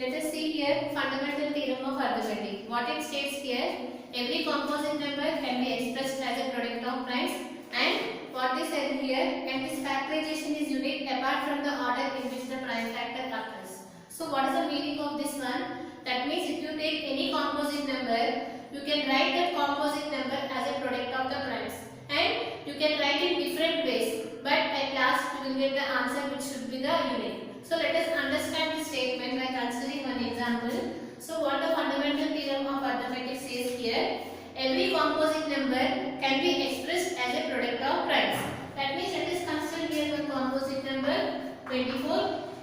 Let us see here fundamental theorem of arithmetic. What it states here, every composite number can be expressed as a product of primes, and what they said here, and this factorization is unique apart from the order in which the prime factor occurs. So what is the meaning of this one? That means if you take any composite number, you can write that composite number as a product of the primes, and you can write in different ways, but at last you will get the answer which should be the unique. So let us understand the statement by considering one example. So what the fundamental theorem of arithmetic says here, every composite number can be expressed as a product of primes. That means let us consider here one composite number 24.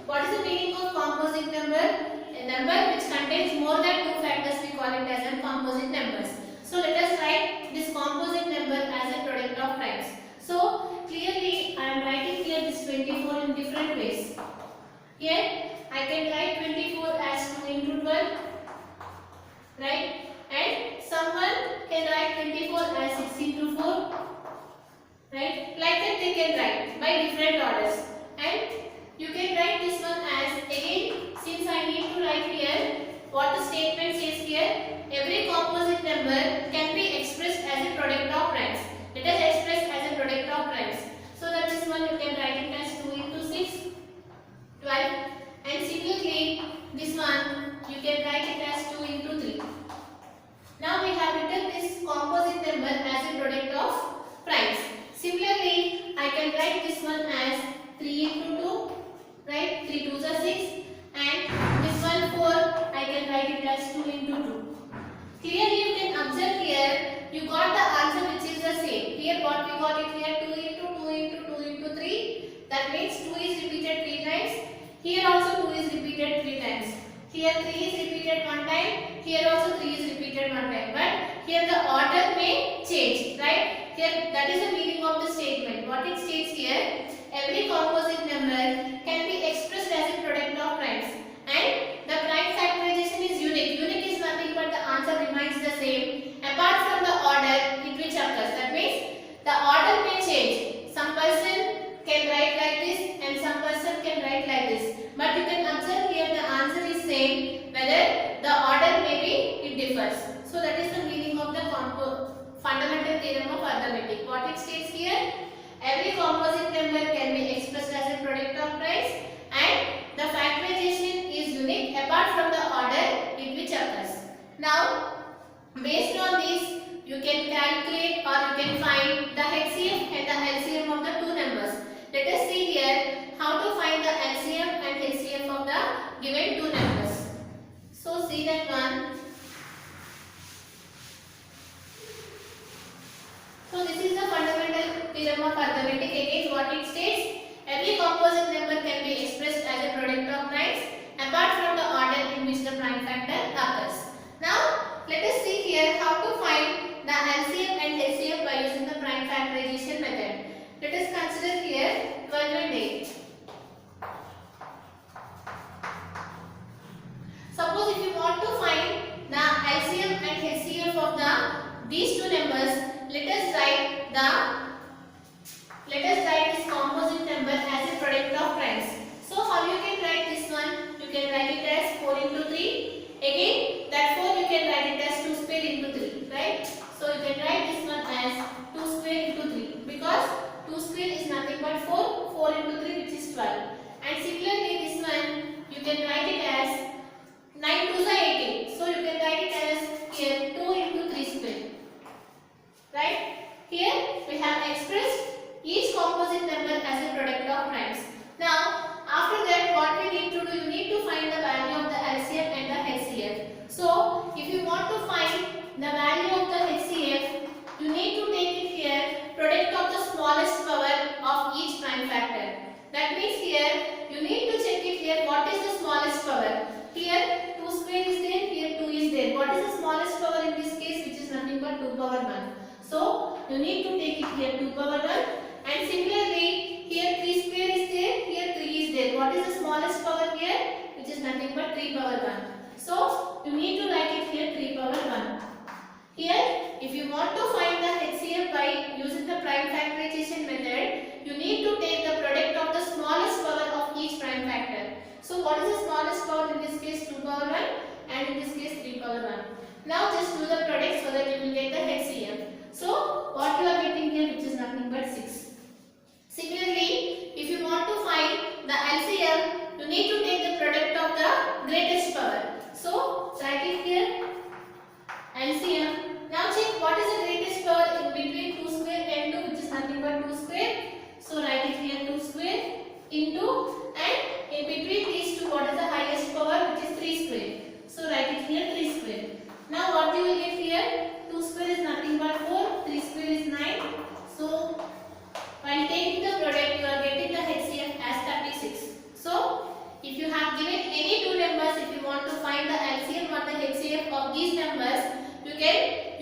What is the meaning of composite number? A number which contains more than two factors, we call it as a composite numbers. So let us write this composite number as a product of primes. So clearly I am writing here this 24 in different ways. Here I can write 24 as 2 into 12, right? And someone can write 24 as 6 into 4, right? Like that they can write by different orders. And you can write this one as, again, since I need to write here what the statement says here, every composite number can be expressed as a product of primes. Let us express as a product of primes. So that this one you can write it as 2 into 6, 12, and similarly this one you can write it as 2 into 3. Now we have written this composite number as a product of primes. Similarly, I can write this one as 3 into 2, right? 3 2s are 6, and this one 4, I can write it as 2 into 2. Clearly you can observe here, you got the answer which is the same. Here what we got it here, 2 into 2 into 2 into 3, that means 2 is repeated 3 times. Here also 2 is repeated 3 times. Here 3 is repeated 1 time. Here also 3 is repeated 1 time. But here the order may change, right? Here that is the meaning of the statement. What it states here, every composite number can be expressed as a product of primes, and the prime factorization is unique. Unique is nothing but the answer remains the same apart from the order in which occurs. That means the order may change. Some person can write like this and some person can write like this, but you can observe here the answer is same, whether the order maybe it differs. So that is the meaning of the fundamental theorem of arithmetic. What it states here, every composite number can be expressed as a product of primes, and the factorization is unique apart from the order in which occurs. Now based on this you can calculate or you can find the HCF and the LCM of the two numbers. Let us see here how to find the LCM and HCF of the given two numbers. So see that one. So this is the fundamental theorem of arithmetic. Again what it states, every composite number can be expressed as a product of primes apart from the order in which the prime factor occurs. Now let us see here how to find the LCM and HCF by using the prime factorization method. Let us consider here 12 and 8. Suppose if you want to find the LCM and HCF of these two numbers, let us write this composite number as a product of primes. So how you can write this one? You can write it as 4 into 3. Again that 4 you can write it as 2 square into 3, right? So you can write this one as 2 square into 3 because 2 square is nothing but 4. 4 into 3 which is 12. And similarly this one you can write it as 9 2s are 18. So you can write it as here 2 into 3 square. Right? Here we have expressed each composite number as a product of primes. Now after that what we need to do, you need to find the value of the LCM and the HCF. So if you want to find the value of the HCF, you need to take it here product of the smallest power of each prime factor. That means here you need to check it here what is the smallest power. Here 2 square is there, here 2 is there. What is the smallest power in this case, which is nothing but 2 power 1. So you need to take it here 2 power 1, and similarly here 3 square is there, here 3 is there. What is the smallest power here, which is nothing but 3 power 1. So you need to write it here 3 power 1. Here if you want to find the HCF by using the prime factorization method, you need to take the product of the smallest power of each prime factor. So what is the smallest power in this case? 2 power Now just do the product so that you will get the HCF. So what you are getting here, which is nothing but 6. Similarly, if you want to find the LCM, you need to take the product of the greatest power. So write it here, LCM. Now check what is the greatest power in between 2 square and 2, which is nothing but 2 square. So write it here, 2 square into, and in between these two, what is the highest power, which is 3 square. So write it here, 3 square. Now what you will get here, 2 square is nothing but 4, 3 square is 9. So while taking the product, you are getting the HCF as 36. So if you have given any two numbers, if you want to find the LCM or the HCF of these numbers, you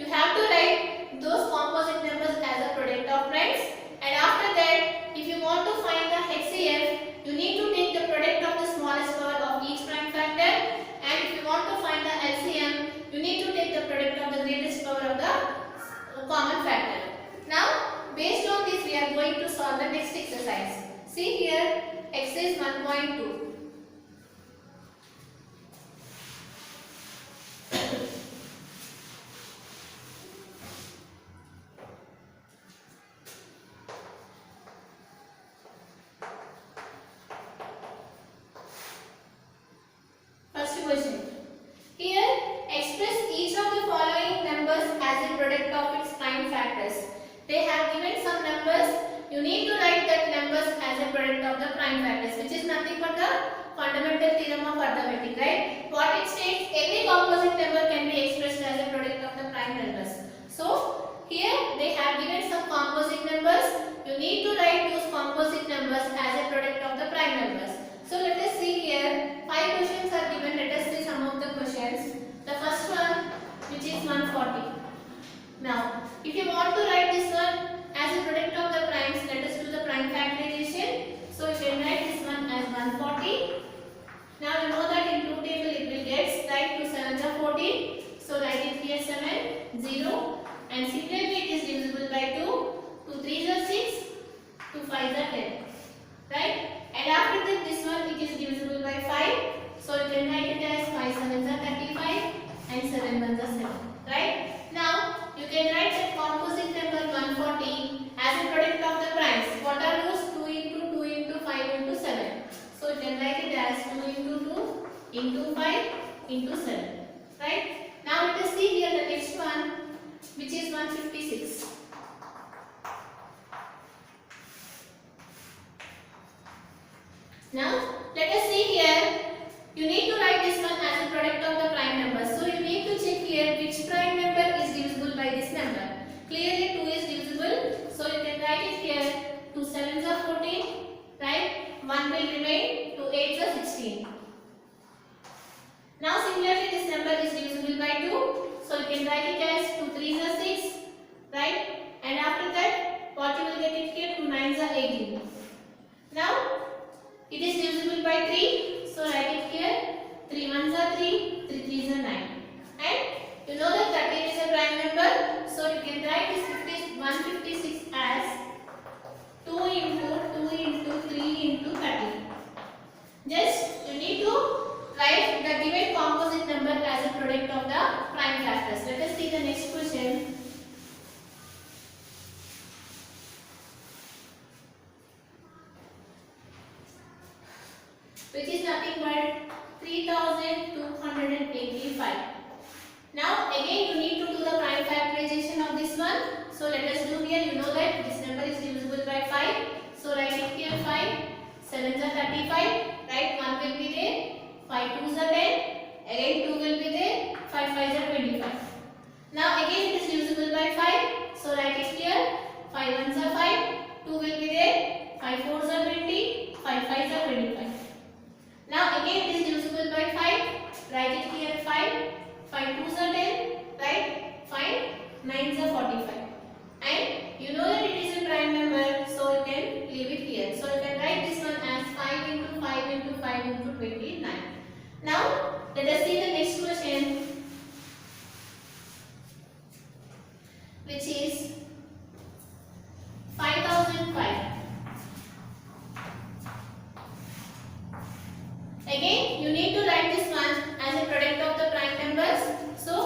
have to write those composite numbers as a product of primes. And after that, if you want to find the HCF, you need to take the product of the smallest power of each prime factor. And if you want to find the LCM, you need to take the product of the greatest power of the common factor. Now, based on this, we are going to solve the next exercise. See here, exercise 1.2. First question. Here, express each of the following numbers as a product of its prime factors. They have given some numbers. You need to write that numbers as a product of the prime factors, which is nothing but the fundamental theorem of arithmetic, right? What it states, every composite number can be expressed as a product of the prime numbers. So here they have given some composite numbers. You need to write those composite numbers as a product of the prime numbers. So let us see here. 5 questions are given. Let us see some of the questions. The first one, which is 140. Now, if you want to write this one as a product of the primes, let us do the prime factorization. So you can write this one as 140. Now you know that in 2 table it will get, right? 2 7s are 14. So write it here 7, 0. And similarly it is divisible by 2. 2 3s are 6. 2 5s are 10. Right? And after that this one it is divisible by 5. So you can write it as 5 7s are 35 and 7 1s are 7. Right? Now you can write that composite number 140 as a product of the primes. What are those? 2 into 2 into 5 into 7. So you can write it as 2 into 2 into 5 into 7. Right? Now let us see here the next one, which is 156. Now let us see here. You need to write this one as a product of the prime numbers. So you need to check here which prime number is divisible by this number. Clearly 2 is divisible. So you can write it here. 2 7s are 14. Right? 1 will remain. 2 8s are 16. Now similarly this number is divisible by 2. So you can write it as 2 3s are 6. Right? And after that what you will get it here? 2 9s are 18. Now it is divisible by 3. So write it here. 3 1s are 3. 3 3s are 9. And you know that 13 is a prime number. So you can write this 156 as 2 into 2 into 3 into 30. Just you need to write the given composite number as a product of the prime factors. Let us see the next question. Which is nothing but 3285. Now again you need to do the prime factorization of this one. So let us do here. You know that this number is divisible by 5. So write it here 5. 7s are 35. Right? 1 will be there. 5 2s are 10. Again 2 will be there. 5 5s are 25. Now again it is divisible by 5. So write it here. 5 1s are 5. 2 will be there. 5 4s are 20. 5 5s are 25. Now again it is divisible by 5. Write it here 5. 5 2s are 10. Right? 5 9s are 45. And you know that it is a prime number. So you can leave it here. So you can write this one as 5 into 5 into 5 into 29. Now let us see the next question, which is 5005. Again you need to write this one as a product of the prime numbers. So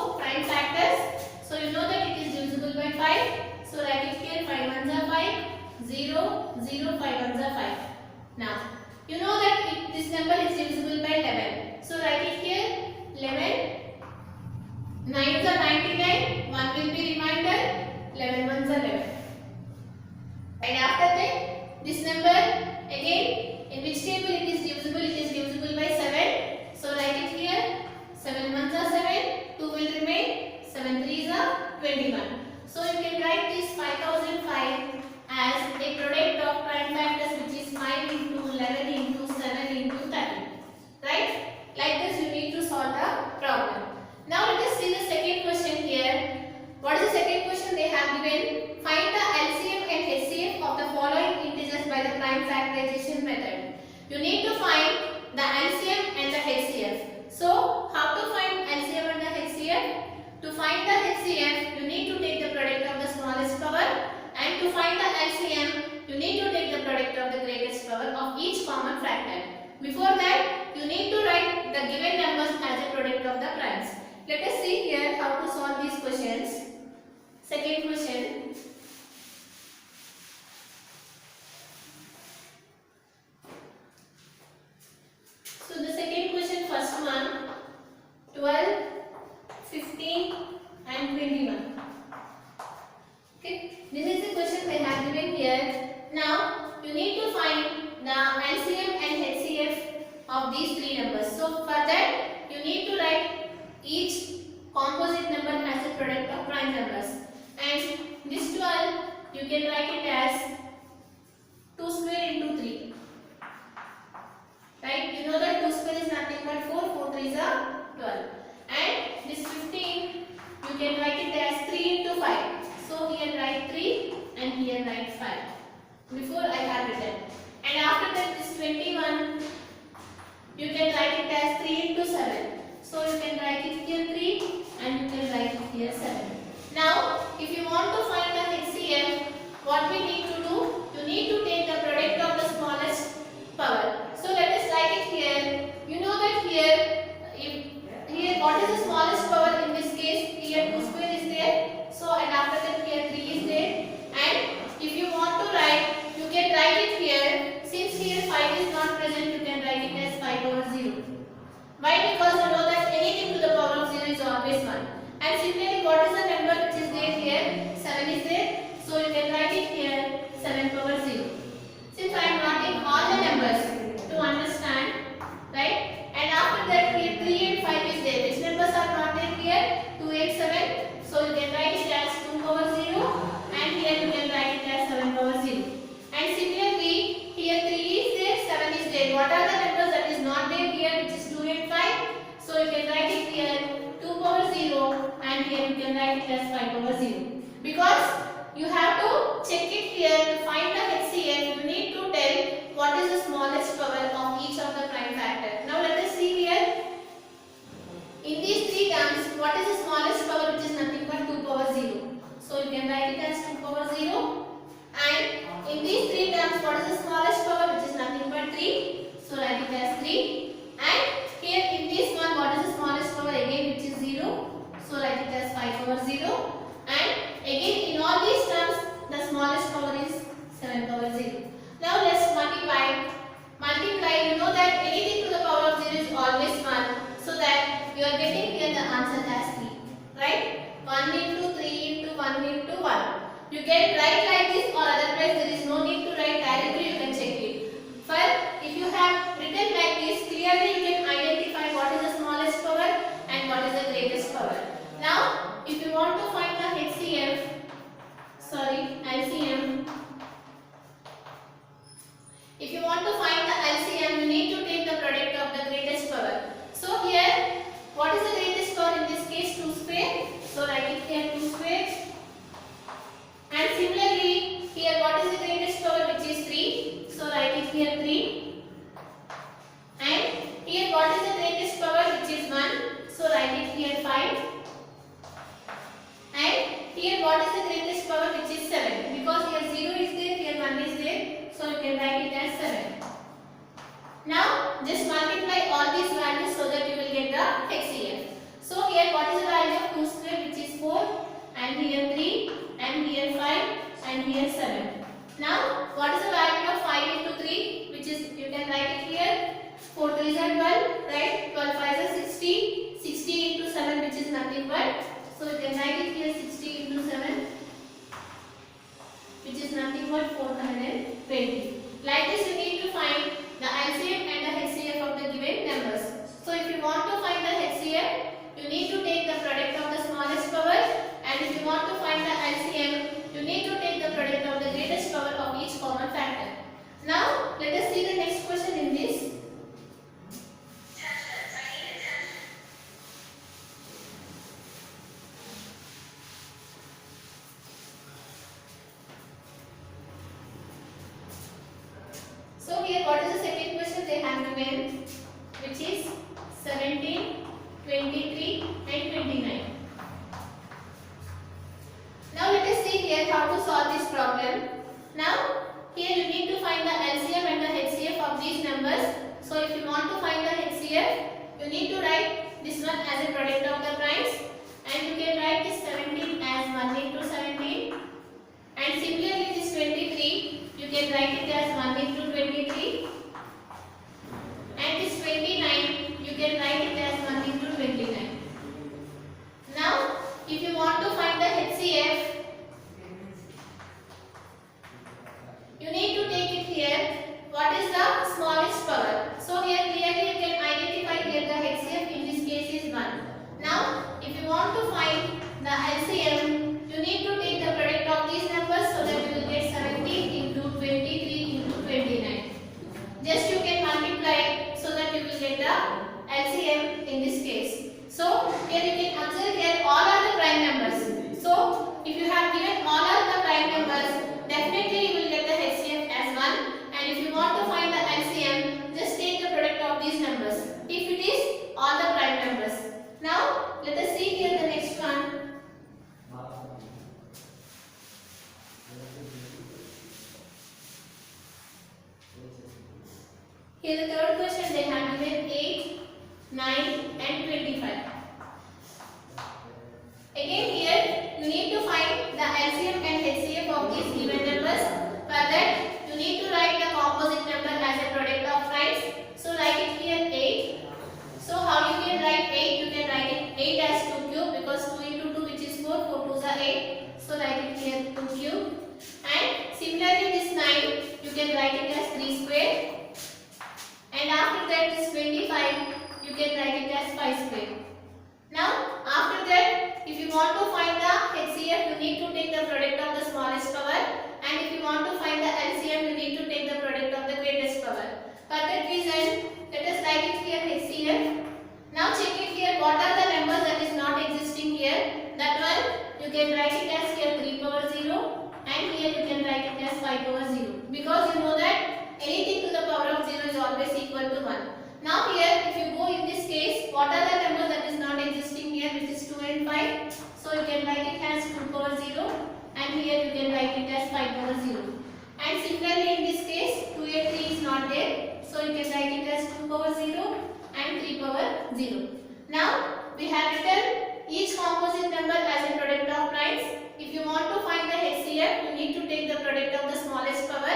Now, you know that this number is divisible by 11. So write it here. 11. 9s are 99. 1 will be remainder. 11 ones are 11. And after that, this number again, in which table it is divisible? It is divisible by 7. So write it here. 7 ones are 7. 2 will remain. 7 3s are 21. So you can write this 5005 as a product of prime factors, which is 5 into 11 into 7 into 13. Right? Like this you need to solve the problem. Now let us see the second question here. What is the second question they have given? Find the LCM and HCF of the following integers by the prime factorization method. You need to find the LCM and the HCF. So how to find LCM and the HCF? To find the HCF, you need to take the product of the smallest power, and to find the LCM, you need to take the product of the greatest power of each common fractal. Before that, you need to write the given numbers as a product of the primes. Let us see here how to solve these questions. Second question. So the second question, first one, 12, 15 and 21. Okay, this is the question they have given here. Now you need to find the LCM and HCF of these three numbers. So for that you need to write each composite number as a product of prime numbers. And this 12 you can write it as 2 square into 3. Right? You know that 2 square is nothing but 4. 4 3s are 12. And this 15 you can write it as 3 into 5. So here write 3 and here write 5. Before I have written. And after that this 21 you can write it as 3 into 7. So you can write it here 3 and you can write it here 7. Now if you want to find the HCF, what we need to do? You need to take the product of the smallest power. So let us write it here. You know that here, what is the smallest power in this case? Here 2 square is there. So and after that here 3 is there. And if you want to write, you can write it here. Since here 5 is not present, you can write it as 5 over 0. Why? Because you know that anything to the power of 0 is always 1. And similarly, what is the number which is there here? 7 is there. So you can write it here 7 power 0. Since I am writing all the numbers to understand, right? And after that here 3 and 5 is there. Which numbers are not there here? 2 and 7. So you can write it as 2 power 0 and here you can write it as 7 power 0. And similarly, here 3 is there, 7 is there. What are the numbers that is not there here, which is 2 and 5? So you can write it here 2 power 0 and here you can write it as 5 power 0. Because you have to check it here to find the HCF, you need to tell what is the smallest power of each of the prime factor. Now let us see here. In these three terms, what is the smallest power, which is nothing but 2 power 0. So you can write it as 2 power 0. And in these three terms, what is the smallest power, which is nothing but 3. So write it as 3. And here in this one, what is the smallest power again, which is 0. So write it as 5 power 0. And again in all these terms, the smallest power is 7 power 0. Now let's multiply. You know that anything to the power of 0 is always 1. So that you are getting here the answer as 3. Right? 1 into 3 into 1 into 1. You can write like this, or otherwise there is no need to write directly, you can check it. But if you have written like this, clearly you can identify what is the smallest power and what is the greatest power. Now if you want to find the LCM, if you want to find the LCM, you need to take the product of the greatest power. So here, what is the greatest power in this case? 2 square. So write it here 2 square. And similarly, here what is the greatest power, which is 3. So write it here 3. And here what is the greatest power, which is 1. So write it here 5. And here what is the greatest power, which is 7. Because here 0 is there, here 1 is there. So you can write it as 7. Now just multiply all these values so that you will get the HCF. So here what is the value of 2 square, which is 4. And here 3. And here 5. And here 7. Now what is the value of 5 into 3, which is need to take the product of the smallest power, and if you want to find the LCM, you need to take the product of the greatest power of each common factor. Now let us see the next question in this. So here what is the second question they have given, which is 17, 23 and 29. Now let us see here how to solve this problem. Now here you need to find the LCM and the HCF of these numbers. So if you want to find the HCF, you need to write this one as a product of the primes, and you can write this 17 as 1 into 17, and similarly this 23 you can write it as 1 into 23, and this 29 you can write it as 1 into 29. Now if you want to find the HCF, you need to take it here. What is the smallest power? So here clearly you can identify here the HCF in this case is 1. Now if you want to find the LCM, you need to take the product of these numbers so that you will get 17 into 23 into 29. Just you can multiply so that you will get the LCM in this case. So here you can observe here all are the prime numbers. So if you have given all are the prime numbers, definitely you will get the HCF as 1. And if you want to find the LCM, just take the product of these numbers if it is all the prime numbers. Now let us see here the next one. Here the third question they have given 8, 9 and 25. Again here you need to find the LCM and HCF of these given numbers. For that you need to write the composite number as a product of primes. So write it here 8. So how you can write 8? You can write it 8 as 2 cube because 2 into 2 which is 4, 4 2s are 8. So write it here 2 cube. And similarly this 9 you can write it as 3 square. And after that this 25 you can write it as 5 square. Now after that if you want to find the HCF, you need to take the product of the smallest power, and if you want to find the LCM, you need to take the product of the greatest power. For that reason let us write it here HCF. Now check it here what are the numbers that is not existing here. That one you can write it as here 3 power 0, and here you can write it as 5 power 0, because you know that anything to the power of 0 is always equal to 1. Now here if you go in this case, what are the numbers that is not existing here, which is 2 and 5. So you can write it as 2 power 0, and here you can write it as 5 power 0. And similarly in this case 2 and 3 is not there, so you can write it as 2 power 0 and 3 power 0. Now we have written each composite number as a product of primes. If you want to find the HCF, you need to take the product of the smallest power.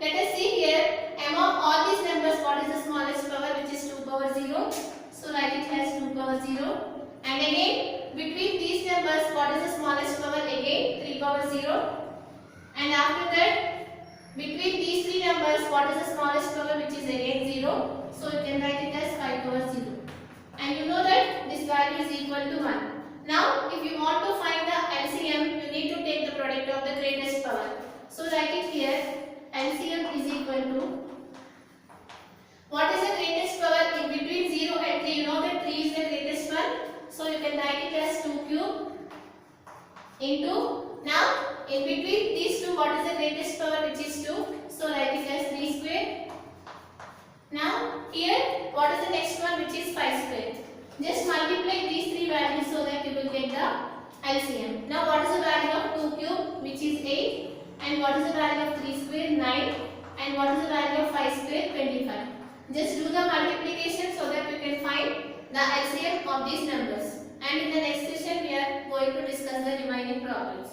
Let us see here among all these numbers what is the smallest power, which is 2 power 0. So write it as 2 power 0. And again between these numbers what is the smallest power, again 3 power 0. And after that between these three numbers what is the smallest power, which is again 0. So you can write it as 5 power 0. And you know that this value is equal to 1. Now if you want to find the LCM, you need to take the product of the greatest power. So write it here LCM is equal to, what is the greatest power in between 0 and 3? You know that 3 is the greatest one. So you can write it as 2 cube into, now in between these two what is the greatest power, which is 2. So write it as 3 square. Now here what is the next one, which is 5 square. Just multiply these three values so that you will get the LCM. Now what is the value of 2 cube, which is 8, and what is the value of 3 square, 9, and what is the value of 5 square, 25. Just do the multiplication so that you can find the LCM of these numbers. And in the next session we are going to discuss the remaining problems.